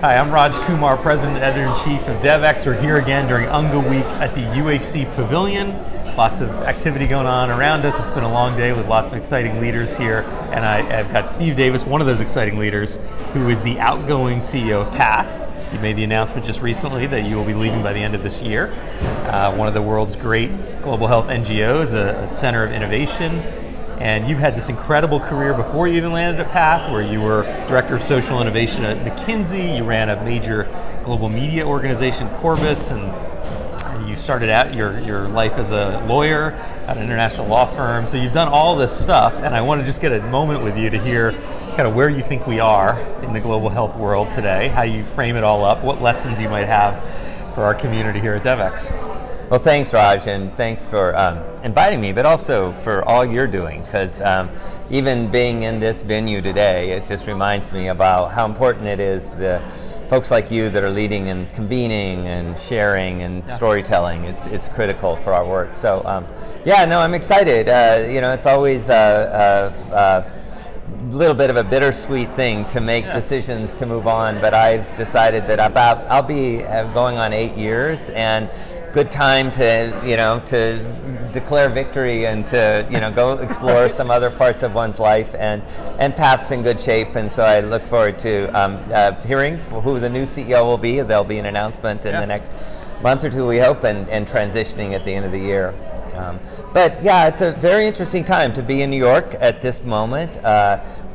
Hi, I'm Raj Kumar, President and Editor-in-Chief of Devex. We're here again during UNGA Week at the UHC Pavilion. Lots of activity going on around us. It's been a long day with lots of exciting leaders here. And I've got Steve Davis, one of those exciting leaders, who is the outgoing CEO of PATH. You made the announcement just recently that you will be leaving by the end of this year. One of the world's great global health NGOs, a center of innovation. And you've had this incredible career before you even landed at PATH, where you were Director of Social Innovation at McKinsey. You ran a major global media organization, Corbis, and you started out your life as a lawyer at an international law firm. So you've done all this stuff, and I want to just get a moment with you to hear kind of where you think we are in the global health world today, how you frame it all up, what lessons you might have for our community here at Devex. Well, thanks, Raj, and thanks for inviting me, but also for all you're doing, because even being in this venue today, it just reminds me about how important it is, the folks like you that are leading and convening and sharing and storytelling. It's critical for our work. So, I'm excited. It's always a little bit of a bittersweet thing to make decisions to move on, but I've decided that I'll be going on 8 years, and good time to declare victory and to go explore some other parts of one's life, and PATH's in good shape, and so I look forward to hearing who the new CEO will be. There'll be an announcement in the next month or two, we hope, and transitioning at the end of the year. It's a very interesting time to be in New York at this moment,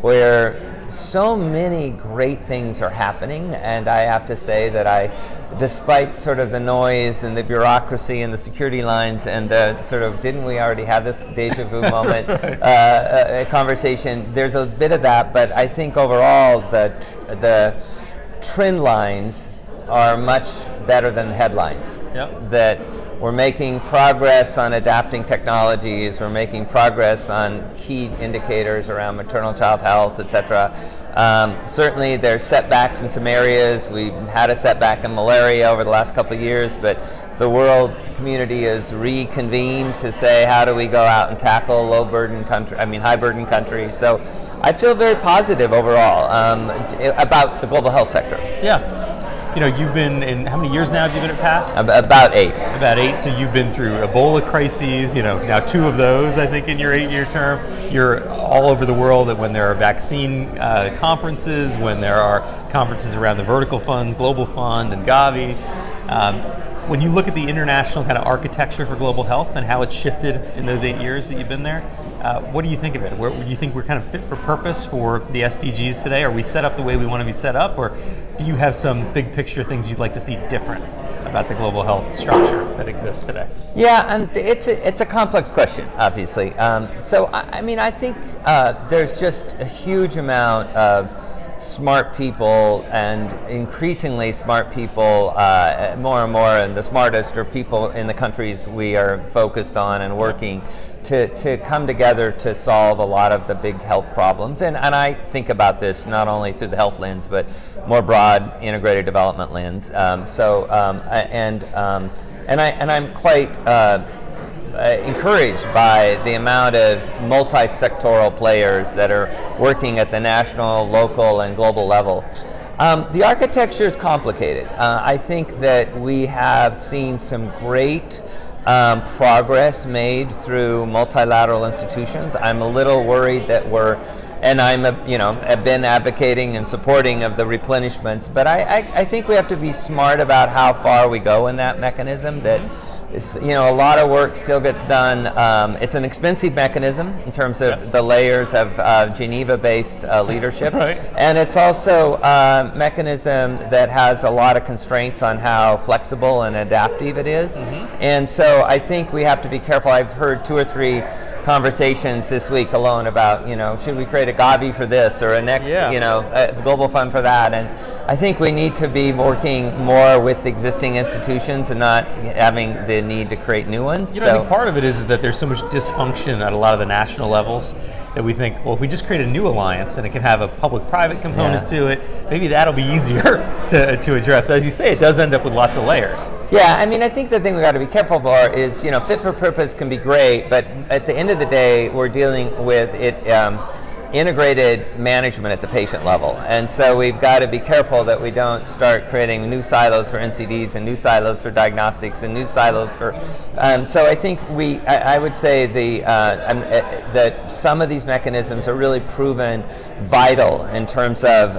where so many great things are happening, and I have to say that despite sort of the noise and the bureaucracy and the security lines and the sort of didn't we already have this deja vu moment conversation, there's a bit of that, but I think overall the trend lines are much better than the headlines. That we're making progress on adapting technologies, we're making progress on key indicators around maternal child health, etc. Certainly there's setbacks in some areas. We've had a setback in malaria over the last couple of years, but the world community is reconvened to say, how do we go out and tackle high burden countries? So I feel very positive overall about the global health sector. Yeah. You've been in, how many years now have you been at PATH? About 8. About 8, so you've been through Ebola crises, now 2 of those, I think, in your 8-year term. You're all over the world when there are vaccine conferences, when there are conferences around the vertical funds, Global Fund and Gavi. When you look at the international kind of architecture for global health and how it's shifted in those 8 years that you've been there, what do you think of it? Where do you think we're kind of fit for purpose for the SDGs today? Are we set up the way we want to be set up, or do you have some big picture things you'd like to see different about the global health structure that exists today? Yeah, and it's a complex question, obviously. I think there's just a huge amount of smart people, and increasingly smart people, more and more, and the smartest are people in the countries we are focused on and working to come together to solve a lot of the big health problems. And I think about this not only through the health lens, but more broad integrated development lens. I'm quite encouraged by the amount of multi-sectoral players that are working at the national, local, and global level. The architecture is complicated. I think that we have seen some great progress made through multilateral institutions. I'm a little worried that I've been advocating and supporting of the replenishments, but I think we have to be smart about how far we go in that mechanism. That a lot of work still gets done. It's an expensive mechanism in terms of the layers of Geneva-based leadership, and it's also a mechanism that has a lot of constraints on how flexible and adaptive it is. And so I think we have to be careful. I've heard 2 or 3 conversations this week alone about, should we create a Gavi for this or a next, a global fund for that? And I think we need to be working more with existing institutions and not having the need to create new ones. I think part of it is that there's so much dysfunction at a lot of the national levels that we think, well, if we just create a new alliance and it can have a public-private component to it, maybe that'll be easier to address. So as you say, it does end up with lots of layers. Yeah, I think the thing we got to be careful for is, fit for purpose can be great, but at the end of the day, we're dealing with it integrated management at the patient level. And so we've got to be careful that we don't start creating new silos for NCDs and new silos for diagnostics and new silos for, so I think I would say that some of these mechanisms are really proven vital in terms of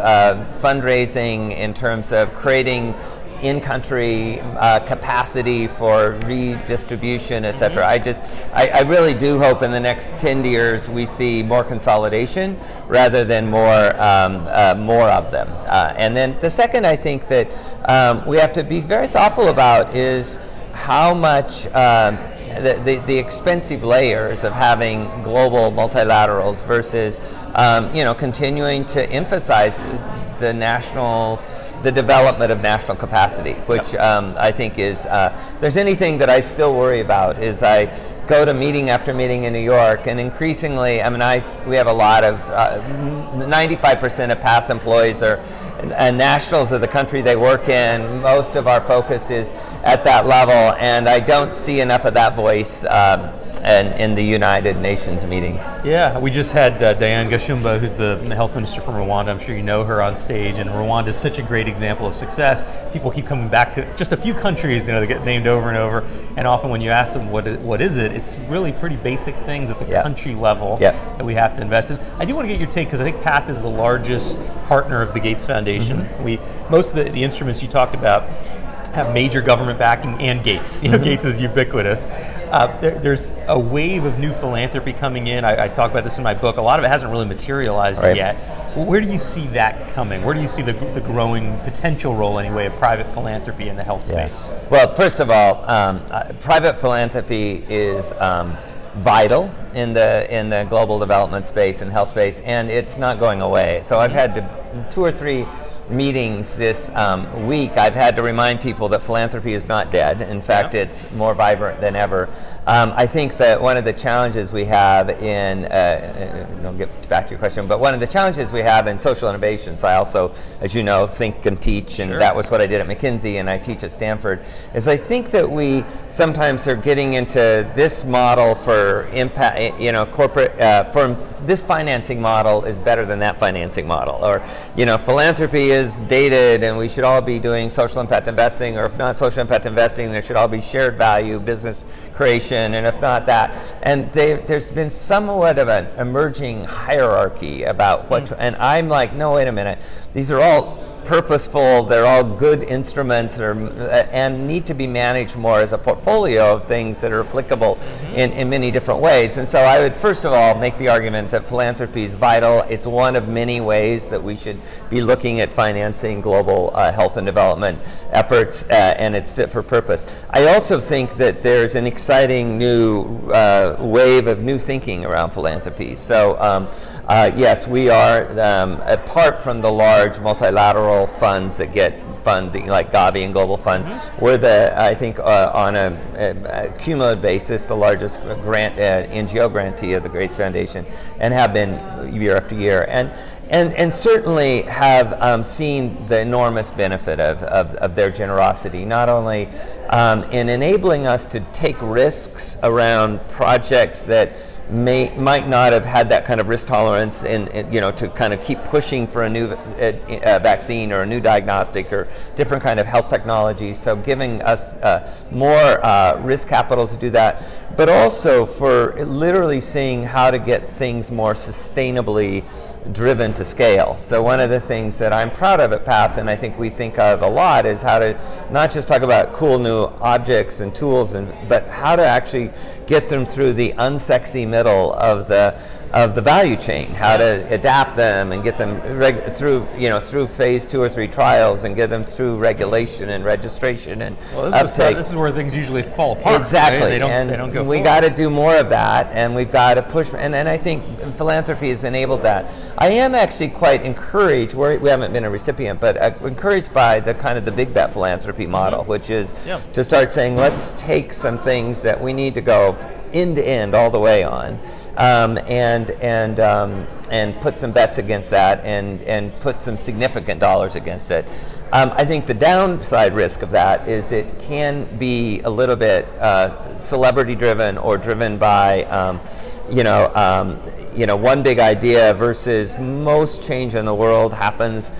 fundraising, in terms of creating in-country capacity for redistribution, et cetera. I really do hope in the next 10 years we see more consolidation rather than more of them. And then the second I think that we have to be very thoughtful about is how much the expensive layers of having global multilaterals versus continuing to emphasize the development of national capacity, which I think is, if there's anything that I still worry about is I go to meeting after meeting in New York, and increasingly, we have a lot of, 95% of past employees are nationals of the country they work in. Most of our focus is at that level, and I don't see enough of that voice in the United Nations meetings. Yeah, we just had Diane Gashumba, who's the health minister from Rwanda. I'm sure you know her on stage, and Rwanda is such a great example of success. People keep coming back to just a few countries, they get named over and over, and often when you ask them what is it, it's really pretty basic things at the country level that we have to invest in. I do want to get your take, because I think PATH is the largest partner of the Gates Foundation. Most of the instruments you talked about have major government backing and Gates. Gates is ubiquitous. There's a wave of new philanthropy coming in. I talk about this in my book. A lot of it hasn't really materialized yet. Where do you see that coming? Where do you see the growing potential role, anyway, of private philanthropy in the health space? Well, first of all, private philanthropy is vital in the global development space and health space, and it's not going away. So I've had 2 or 3 meetings this week. I've had to remind people that philanthropy is not dead. In fact, it's more vibrant than ever. I think that one of the challenges we have I'll get back to your question, but one of the challenges we have in social innovations, I also, as you know, think and teach, and that was what I did at McKinsey, and I teach at Stanford, is I think that we sometimes are getting into this model for impact, corporate, for this financing model is better than that financing model, or, philanthropy is dated and we should all be doing social impact investing, or if not social impact investing, there should all be shared value business creation, and if not that. And there's been somewhat of an emerging hierarchy about and I'm like, no, wait a minute, these are all purposeful, they're all good instruments, and need to be managed more as a portfolio of things that are applicable in many different ways. And so I would first of all make the argument that philanthropy is vital. It's one of many ways that we should be looking at financing global health and development efforts, and it's fit for purpose. I also think that there's an exciting new wave of new thinking around philanthropy. So yes, we are, apart from the large multilateral funds that get funding like Gavi and Global Fund, we're I think on a cumulative basis, the largest NGO grantee of the Gates Foundation, and have been year after year, and certainly have seen the enormous benefit of their generosity, not only in enabling us to take risks around projects that might not have had that kind of risk tolerance, and to kind of keep pushing for a new vaccine or a new diagnostic or different kind of health technology. So giving us more risk capital to do that, but also for literally seeing how to get things more sustainably driven to scale. So one of the things that I'm proud of at PATH, and I think we think of a lot, is how to not just talk about cool new objects and tools, but how to actually get them through the unsexy middle of the value chain, how to adapt them and get them through phase 2 or 3 trials, and get them through regulation and registration and uptake. This is where things usually fall apart. Exactly, right? They don't go we got to do more of that, and we've got to push. And I think philanthropy has enabled that. I am actually quite encouraged. We haven't been a recipient, but encouraged by the kind of the big bet philanthropy model, which is to start saying, let's take some things that we need to go end to end all the way on, and put some bets against that, and put some significant dollars against it. I think the downside risk of that is it can be a little bit celebrity driven, or driven by one big idea versus most change in the world happens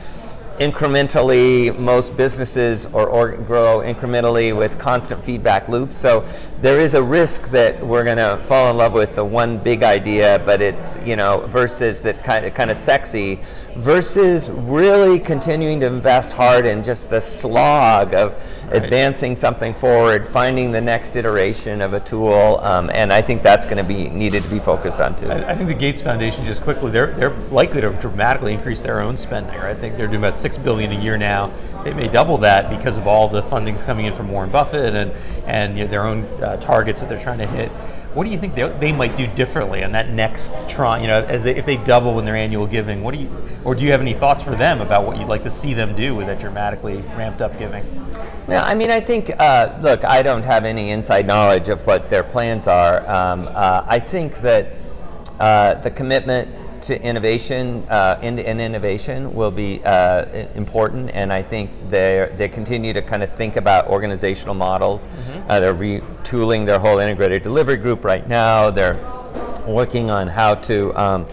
incrementally. Most businesses or grow incrementally with constant feedback loops. So there is a risk that we're going to fall in love with the one big idea, but it's versus that kind of sexy, versus really continuing to invest hard in just the slog of advancing something forward, finding the next iteration of a tool, and I think that's going to be needed to be focused on too. I think the Gates Foundation, just quickly, they're likely to dramatically increase their own spending. Right? I think they're doing about $6 billion a year now. They may double that because of all the funding coming in from Warren Buffett and their own targets that they're trying to hit. What do you think they might do differently on that next tranche? If they double in their annual giving, do you have any thoughts for them about what you'd like to see them do with that dramatically ramped up giving? Yeah, I mean, I think, look, I don't have any inside knowledge of what their plans are. I think that the commitment to innovation, end-to-end innovation, will be important, and I think they continue to kind of think about organizational models. They're retooling their whole integrated delivery group right now. They're working on how to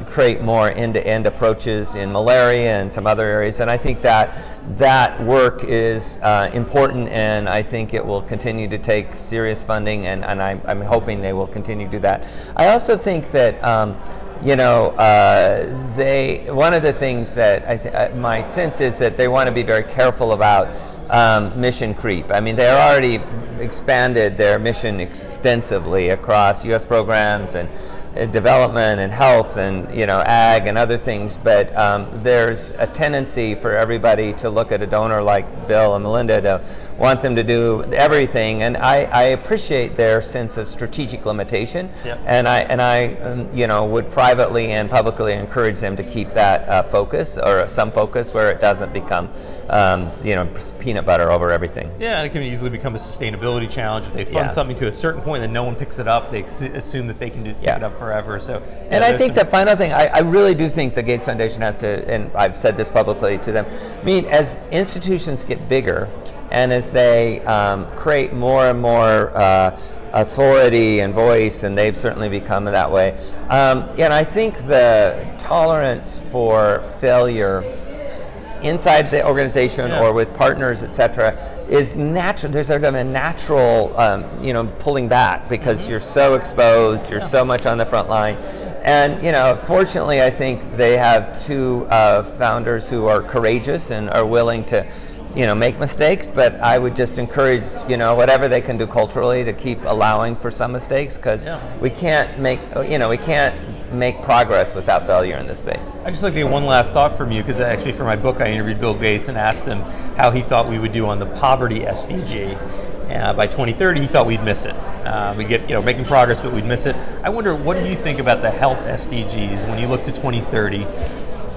create more end-to-end approaches in malaria and some other areas, and I think that work is important, and I think it will continue to take serious funding, and I'm hoping they will continue to do that. I also think that one of the things that my sense is that they want to be very careful about mission creep. I mean, they're already expanded their mission extensively across U.S. programs and development and health and ag and other things, but there's a tendency for everybody to look at a donor like Bill and Melinda to want them to do everything, and I appreciate their sense of strategic limitation. Yep. and I would privately and publicly encourage them to keep that focus, or some focus, where it doesn't become peanut butter over everything. Yeah, and it can easily become a sustainability challenge. If they fund something to a certain point and no one picks it up, they assume that they can pick it up forever. So, and I think the final thing, I really do think the Gates Foundation has to, and I've said this publicly to them, as institutions get bigger and as they create more and more authority and voice, and they've certainly become that way, and I think the tolerance for failure inside the organization or with partners, etc., is natural. There's sort of a natural, pulling back because you're so exposed, you're so much on the front line. And, fortunately, I think they have two founders who are courageous and are willing to, make mistakes, but I would just encourage, whatever they can do culturally to keep allowing for some mistakes, because we can't make progress without failure in this space. I'd just like to get one last thought from you, because actually for my book I interviewed Bill Gates and asked him how he thought we would do on the poverty SDG. By 2030, he thought we'd miss it. We get, making progress, but we'd miss it. I wonder, what do you think about the health SDGs when you look to 2030?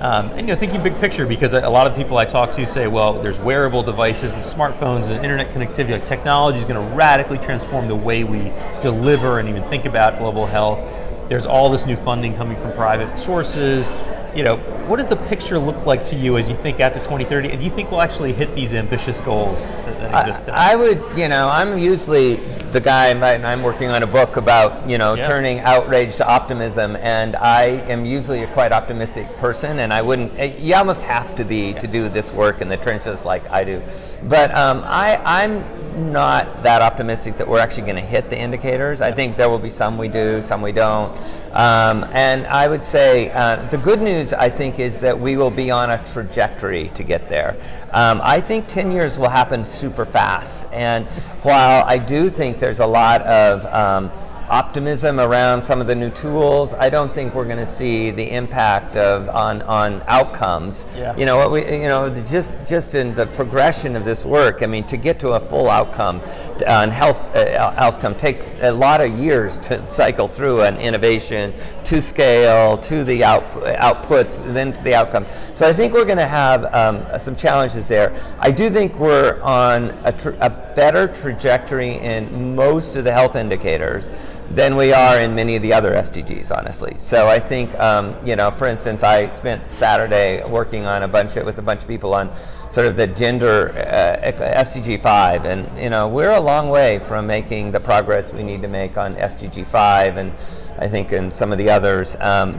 And thinking big picture, because a lot of people I talk to say, well, there's wearable devices and smartphones and internet connectivity. Like, technology is going to radically transform the way we deliver and even think about global health. There's all this new funding coming from private sources. What does the picture look like to you as you think out to 2030? And do you think we'll actually hit these ambitious goals that exist today? I would, I'm usually the guy, and I'm working on a book about, turning outrage to optimism, and I am usually a quite optimistic person, and I wouldn't, you almost have to be to do this work in the trenches like I do. But I'm not that optimistic that we're actually going to hit the indicators. I think there will be some we do, some we don't. And I would say the good news, I think, is that we will be on a trajectory to get there. I think 10 years will happen super fast. And while I do think there's a lot of optimism around some of the new tools, I don't think we're going to see the impact on outcomes. Just in the progression of this work, to get to a full outcome on health outcome takes a lot of years to cycle through an innovation to scale, to the outputs, then to the outcome. So I think we're going to have some challenges there. I do think we're on a better trajectory in most of the health indicators than we are in many of the other SDGs, honestly. So I think, for instance, I spent Saturday working on with a bunch of people on sort of the gender SDG 5, and we're a long way from making the progress we need to make on SDG 5, and I think, and some of the others. We're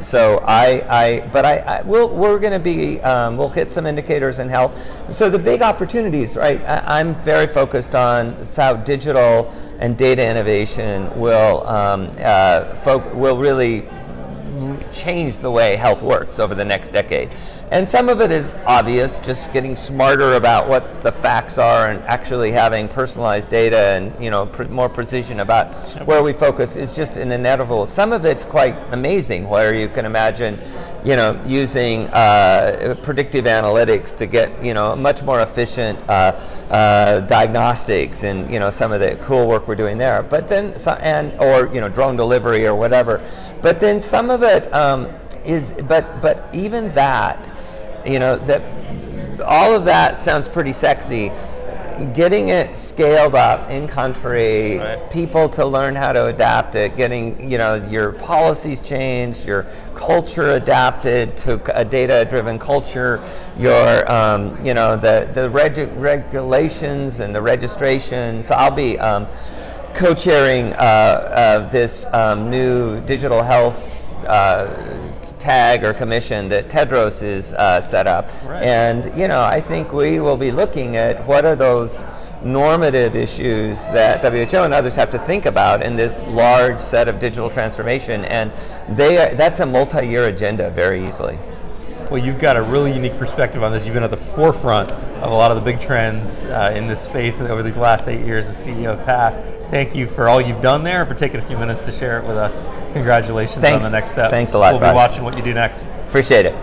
going to be, we'll hit some indicators in health. So the big opportunities, right? I'm very focused on how digital and data innovation will really change the way health works over the next decade. And some of it is obvious, just getting smarter about what the facts are and actually having personalized data and more precision about where we focus is just an inevitable. Some of it's quite amazing, where you can imagine using predictive analytics to get much more efficient diagnostics and some of the cool work we're doing there. But then or drone delivery or whatever. But then some of it but even that, that all of that sounds pretty sexy. Getting it scaled up in country, right. People to learn how to adapt it, getting your policies changed, your culture adapted to a data-driven culture, your the regulations and the registration. So I'll be co-chairing this new digital health tag or commission that Tedros is set up. Right. And I think we will be looking at what are those normative issues that WHO and others have to think about in this large set of digital transformation, and that's a multi-year agenda very easily. Well, you've got a really unique perspective on this. You've been at the forefront of a lot of the big trends in this space over these last 8 years as CEO of PATH. Thank you for all you've done there, for taking a few minutes to share it with us. Congratulations on the next step. Thanks a lot, We'll be watching what you do next. Appreciate it.